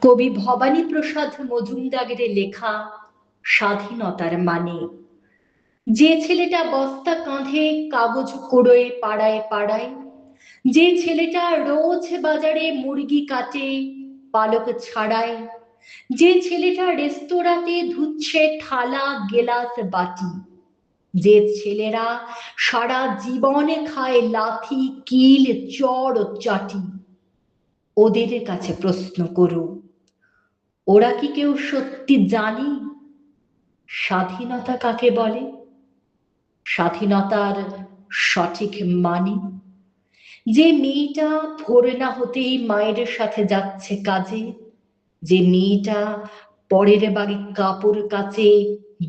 কবি ভবানী প্রসাদ মজুমদারের লেখা স্বাধীনতার মানে। যে ছেলেটা বস্তা কাঁধে কাগজ কুড়োয় পাড়ায় পাড়ায়, যে ছেলেটা রোজ বাজারে মুরগি কাটে পালক ছাড়ায়, যে ছেলেটা রেস্তোরাঁতে ধুচ্ছে থালা গেলাস বাটি, যে ছেলেরা সারা জীবনে খায় লাথি কিল চড় চাটি, ওদের কাছে প্রশ্ন করো, ওরা কি কেউ সত্যি জানে স্বাধীনতা কাকে বলে? স্বাধীনতার সঠিক মানে? যে মেয়েটা ভোর না হতেই মায়ের সাথে যাচ্ছে কাজে, যে মেয়েটা পরের বাড়ি কাপড় কাচে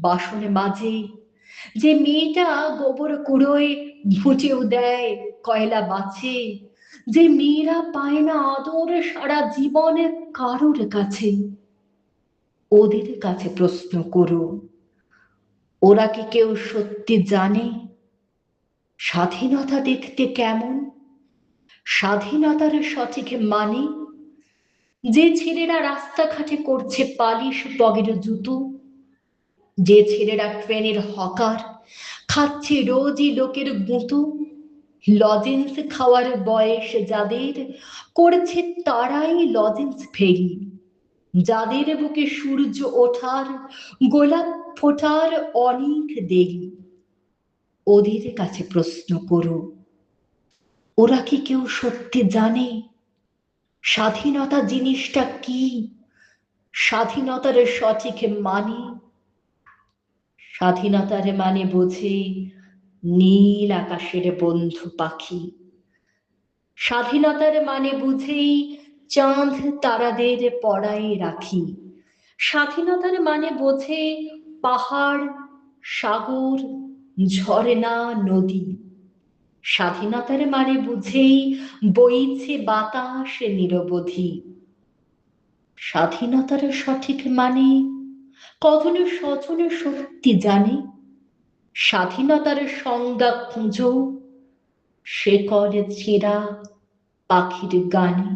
বাসন মাজে, যে মেয়েটা গোবর কুড়োয় ভুঁচেও দেয় কয়লা বাছে, যে মেয়েরা পায় না আদর সারা জীবনে কারোর কাছে, ওদের কাছে প্রশ্ন করো, ওরা কি কেউ সত্যি জানে স্বাধীনতা দেখতে কেমন? স্বাধীনতার সঠিক মানে? যে ছেলেরা রাস্তাঘাটে করছে পালিশ পগের জুতো, যে ছেলেরা ট্রেনের হকার খাচ্ছে রোজই লোকের গুঁতো, লজেন্স খাওয়ার বয়স যাদের করেছে তারাই লজেন্স ফেরি, যাদের বুকে সূর্য ওঠার গোলাপ ফোটার অনেক দেরি, ওদের কাছে প্রশ্ন করো, ওরা কি কেউ সত্যি জানে স্বাধীনতা জিনিসটা কি? স্বাধীনতার সঠিক মানে? স্বাধীনতার মানে বোঝে নীল আকাশের বন্ধু পাখি, স্বাধীনতার মানে বুঝেই চাঁদ তারাদের পড়ায় রাখি, স্বাধীনতার মানে বোঝে পাহাড় সাগর ঝর্ণা নদী, স্বাধীনতার মানে বুঝেই বইছে বাতাস নিরবধি। স্বাধীনতার সঠিক মানে কখনো স্বজনে সত্যি জানে? স্বাধীনতার সংজ্ঞা খুঁজো শেকড় ছেঁড়া পাখির গানে।